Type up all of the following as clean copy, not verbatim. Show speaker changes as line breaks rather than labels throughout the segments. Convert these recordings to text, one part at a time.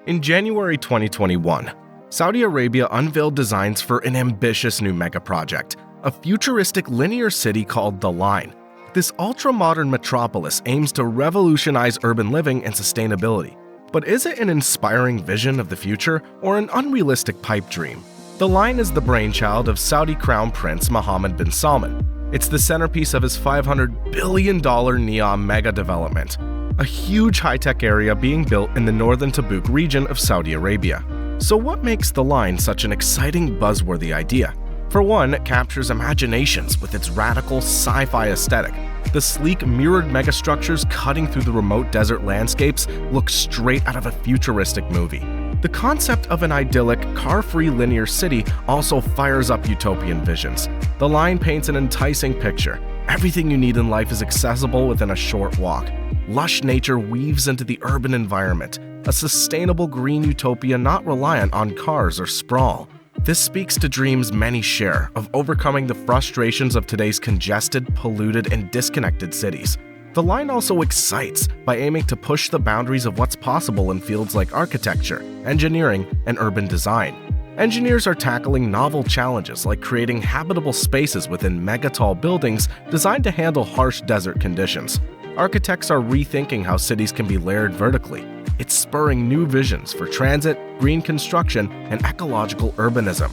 In January 2021, Saudi Arabia unveiled designs for an ambitious new megaproject, a futuristic linear city called The Line. This ultra-modern metropolis aims to revolutionize urban living and sustainability. But is it an inspiring vision of the future or an unrealistic pipe dream? The Line is the brainchild of Saudi Crown Prince Mohammed bin Salman. It's the centerpiece of his $500 billion NEOM mega development, a huge high-tech area being built in the northern Tabuk region of Saudi Arabia. So what makes The Line such an exciting, buzzworthy idea? For one, it captures imaginations with its radical sci-fi aesthetic. The sleek, mirrored megastructures cutting through the remote desert landscapes look straight out of a futuristic movie. The concept of an idyllic, car-free linear city also fires up utopian visions. The Line paints an enticing picture. Everything you need in life is accessible within a short walk. Lush nature weaves into the urban environment, a sustainable green utopia not reliant on cars or sprawl. This speaks to dreams many share of overcoming the frustrations of today's congested, polluted, and disconnected cities. The Line also excites by aiming to push the boundaries of what's possible in fields like architecture, engineering, and urban design. Engineers are tackling novel challenges like creating habitable spaces within mega-tall buildings designed to handle harsh desert conditions. Architects are rethinking how cities can be layered vertically. It's spurring new visions for transit, green construction, and ecological urbanism.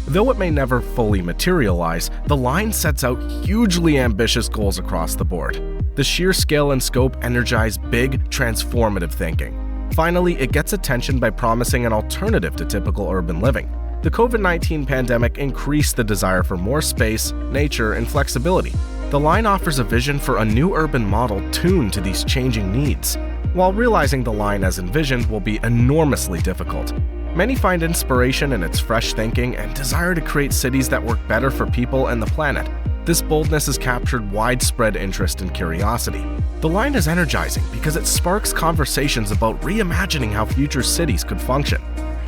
Though it may never fully materialize, The Line sets out hugely ambitious goals across the board. The sheer scale and scope energize big, transformative thinking. Finally, it gets attention by promising an alternative to typical urban living. The COVID-19 pandemic increased the desire for more space, nature, and flexibility. The Line offers a vision for a new urban model tuned to these changing needs. While realizing The Line as envisioned will be enormously difficult, many find inspiration in its fresh thinking and desire to create cities that work better for people and the planet. This boldness has captured widespread interest and curiosity. The Line is energizing because it sparks conversations about reimagining how future cities could function.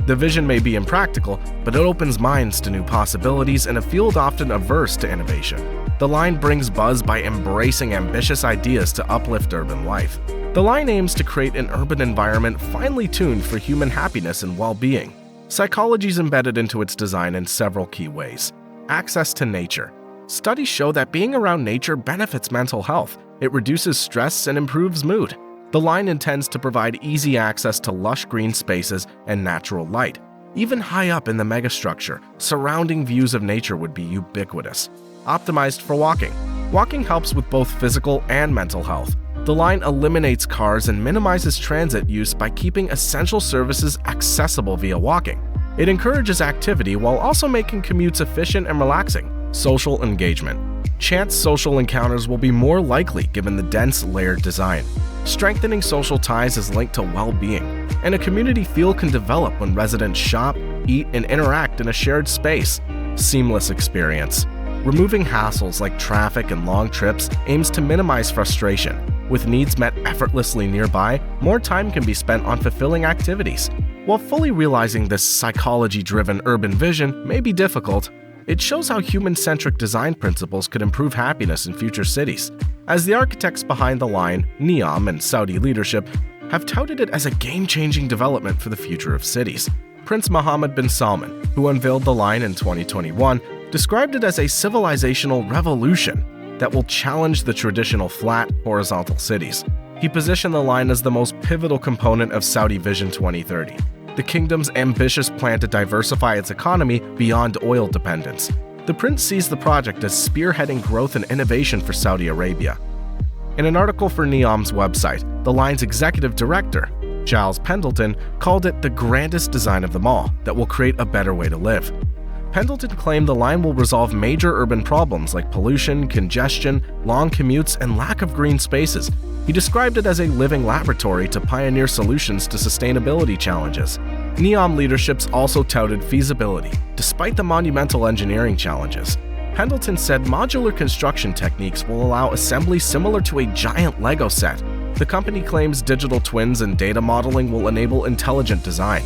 The vision may be impractical, but it opens minds to new possibilities in a field often averse to innovation. The Line brings buzz by embracing ambitious ideas to uplift urban life. The Line aims to create an urban environment finely tuned for human happiness and well-being. Psychology is embedded into its design in several key ways. Access to nature. Studies show that being around nature benefits mental health. It reduces stress and improves mood. The Line intends to provide easy access to lush green spaces and natural light. Even high up in the megastructure, surrounding views of nature would be ubiquitous. Optimized for walking. Walking helps with both physical and mental health. The Line eliminates cars and minimizes transit use by keeping essential services accessible via walking. It encourages activity while also making commutes efficient and relaxing. Social engagement. Chance social encounters will be more likely given the dense, layered design. Strengthening social ties is linked to well-being, and a community feel can develop when residents shop, eat, and interact in a shared space. Seamless experience. Removing hassles like traffic and long trips aims to minimize frustration. With needs met effortlessly nearby, more time can be spent on fulfilling activities. While fully realizing this psychology-driven urban vision may be difficult, it shows how human-centric design principles could improve happiness in future cities. As the architects behind The Line, NEOM, and Saudi leadership have touted it as a game-changing development for the future of cities. Prince Mohammed bin Salman, who unveiled The Line in 2021, described it as a civilizational revolution that will challenge the traditional flat, horizontal cities. He positioned The Line as the most pivotal component of Saudi Vision 2030. The kingdom's ambitious plan to diversify its economy beyond oil dependence. The prince sees the project as spearheading growth and innovation for Saudi Arabia. In an article for NEOM's website, The Line's executive director, Giles Pendleton, called it the grandest design of them all that will create a better way to live. Pendleton claimed The Line will resolve major urban problems like pollution, congestion, long commutes, and lack of green spaces. He described it as a living laboratory to pioneer solutions to sustainability challenges. NEOM leaderships also touted feasibility, despite the monumental engineering challenges. Pendleton said modular construction techniques will allow assembly similar to a giant Lego set. The company claims digital twins and data modeling will enable intelligent design.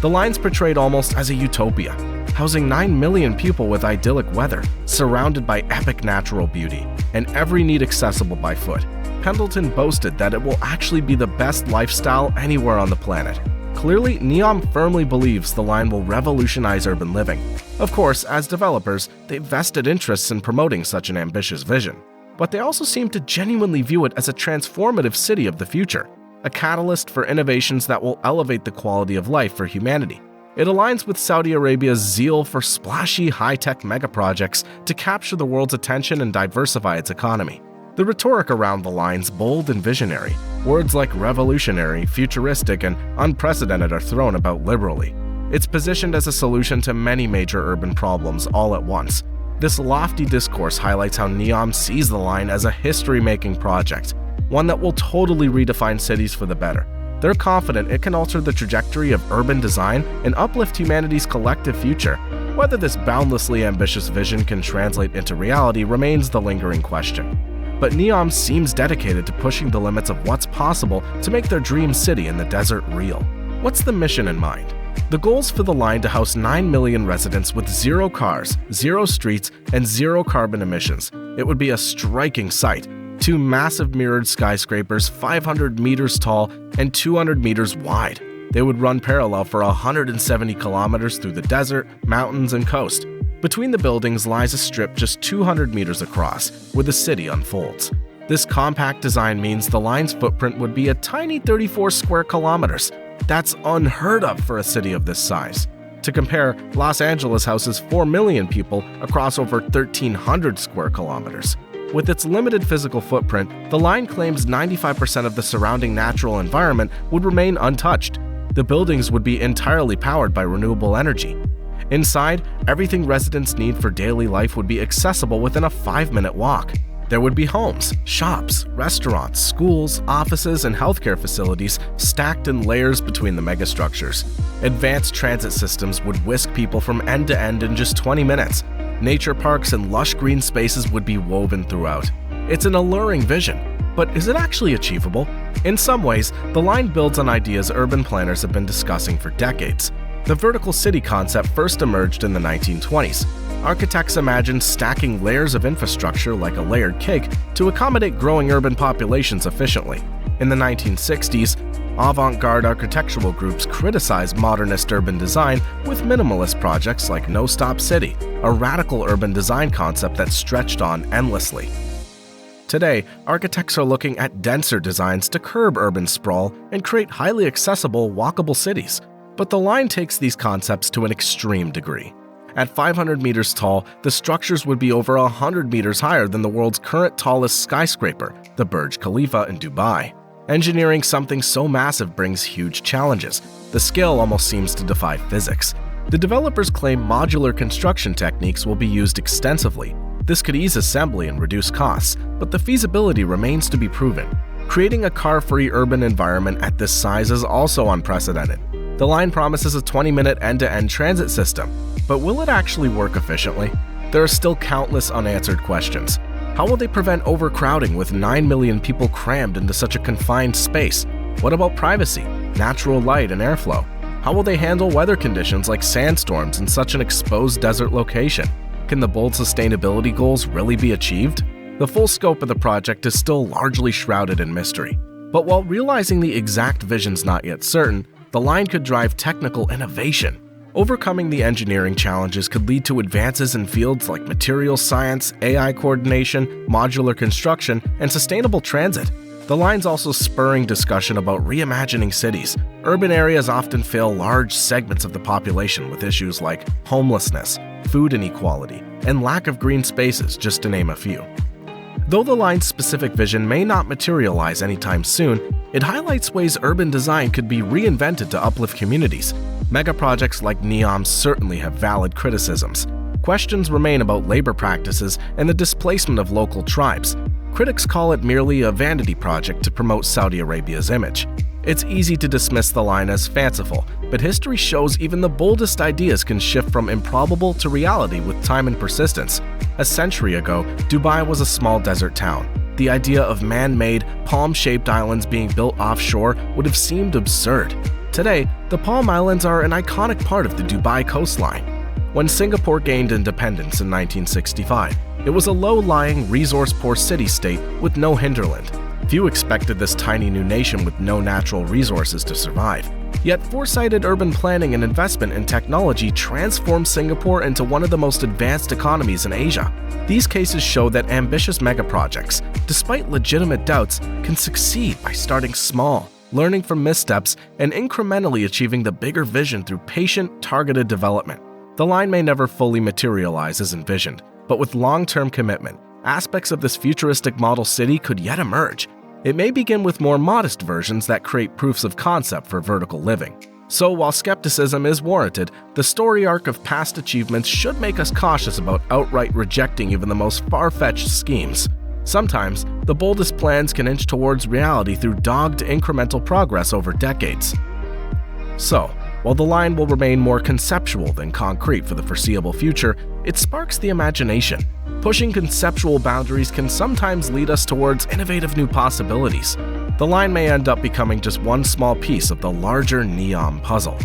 The Line's portrayed almost as a utopia, housing 9 million people with idyllic weather, surrounded by epic natural beauty, and every need accessible by foot. Pendleton boasted that it will actually be the best lifestyle anywhere on the planet. Clearly, Neom firmly believes the line will revolutionize urban living. Of course, as developers, they've vested interests in promoting such an ambitious vision. But they also seem to genuinely view it as a transformative city of the future, a catalyst for innovations that will elevate the quality of life for humanity. It aligns with Saudi Arabia's zeal for splashy, high-tech megaprojects to capture the world's attention and diversify its economy. The rhetoric around the line's bold and visionary. Words like revolutionary, futuristic, and unprecedented are thrown about liberally. It's positioned as a solution to many major urban problems all at once. This lofty discourse highlights how Neom sees the line as a history-making project, one that will totally redefine cities for the better. They're confident it can alter the trajectory of urban design and uplift humanity's collective future. Whether this boundlessly ambitious vision can translate into reality remains the lingering question. But Neom seems dedicated to pushing the limits of what's possible to make their dream city in the desert real. What's the mission in mind? The goal's for the line to house 9 million residents with 0 cars, 0 streets, and 0 carbon emissions. It would be a striking sight. 2 massive mirrored skyscrapers 500 meters tall and 200 meters wide. They would run parallel for 170 kilometers through the desert, mountains, and coast. Between the buildings lies a strip just 200 meters across, where the city unfolds. This compact design means the line's footprint would be a tiny 34 square kilometers. That's unheard of for a city of this size. To compare, Los Angeles houses 4 million people across over 1,300 square kilometers. With its limited physical footprint, the line claims 95% of the surrounding natural environment would remain untouched. The buildings would be entirely powered by renewable energy. Inside, everything residents need for daily life would be accessible within a 5-minute walk. There would be homes, shops, restaurants, schools, offices, and healthcare facilities stacked in layers between the megastructures. Advanced transit systems would whisk people from end to end in just 20 minutes. Nature parks and lush green spaces would be woven throughout. It's an alluring vision, but is it actually achievable? In some ways, the line builds on ideas urban planners have been discussing for decades. The vertical city concept first emerged in the 1920s. Architects imagined stacking layers of infrastructure like a layered cake to accommodate growing urban populations efficiently. In the 1960s, avant-garde architectural groups criticized modernist urban design with minimalist projects like No Stop City, a radical urban design concept that stretched on endlessly. Today, architects are looking at denser designs to curb urban sprawl and create highly accessible, walkable cities. But the line takes these concepts to an extreme degree. At 500 meters tall, the structures would be over 100 meters higher than the world's current tallest skyscraper, the Burj Khalifa in Dubai. Engineering something so massive brings huge challenges. The scale almost seems to defy physics. The developers claim modular construction techniques will be used extensively. This could ease assembly and reduce costs, but the feasibility remains to be proven. Creating a car-free urban environment at this size is also unprecedented. The line promises a 20-minute end-to-end transit system, but will it actually work efficiently? There are still countless unanswered questions. How will they prevent overcrowding with 9 million people crammed into such a confined space? What about privacy, natural light, and airflow? How will they handle weather conditions like sandstorms in such an exposed desert location? Can the bold sustainability goals really be achieved? The full scope of the project is still largely shrouded in mystery. But while realizing the exact vision's not yet certain, the line could drive technical innovation. Overcoming the engineering challenges could lead to advances in fields like materials science, AI coordination, modular construction, and sustainable transit. The line's also spurring discussion about reimagining cities. Urban areas often fail large segments of the population with issues like homelessness, food inequality, and lack of green spaces, just to name a few. Though the line's specific vision may not materialize anytime soon, it highlights ways urban design could be reinvented to uplift communities. Megaprojects like Neom certainly have valid criticisms. Questions remain about labor practices and the displacement of local tribes. Critics call it merely a vanity project to promote Saudi Arabia's image. It's easy to dismiss the line as fanciful, but history shows even the boldest ideas can shift from improbable to reality with time and persistence. A century ago, Dubai was a small desert town. The idea of man-made, palm-shaped islands being built offshore would have seemed absurd. Today, the Palm Islands are an iconic part of the Dubai coastline. When Singapore gained independence in 1965, it was a low-lying, resource-poor city-state with no hinterland. Few expected this tiny new nation with no natural resources to survive. Yet foresighted urban planning and investment in technology transformed Singapore into one of the most advanced economies in Asia. These cases show that ambitious megaprojects, despite legitimate doubts, can succeed by starting small, learning from missteps, and incrementally achieving the bigger vision through patient, targeted development. The line may never fully materialize as envisioned, but with long-term commitment, aspects of this futuristic model city could yet emerge. It may begin with more modest versions that create proofs of concept for vertical living. So while skepticism is warranted, the story arc of past achievements should make us cautious about outright rejecting even the most far-fetched schemes. Sometimes, the boldest plans can inch towards reality through dogged incremental progress over decades. So, while the line will remain more conceptual than concrete for the foreseeable future, it sparks the imagination. Pushing conceptual boundaries can sometimes lead us towards innovative new possibilities. The line may end up becoming just one small piece of the larger NEOM puzzle.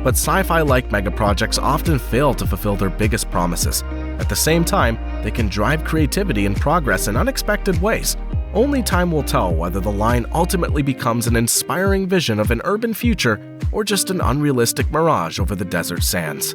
But sci-fi-like megaprojects often fail to fulfill their biggest promises. At the same time, they can drive creativity and progress in unexpected ways. Only time will tell whether the line ultimately becomes an inspiring vision of an urban future or just an unrealistic mirage over the desert sands.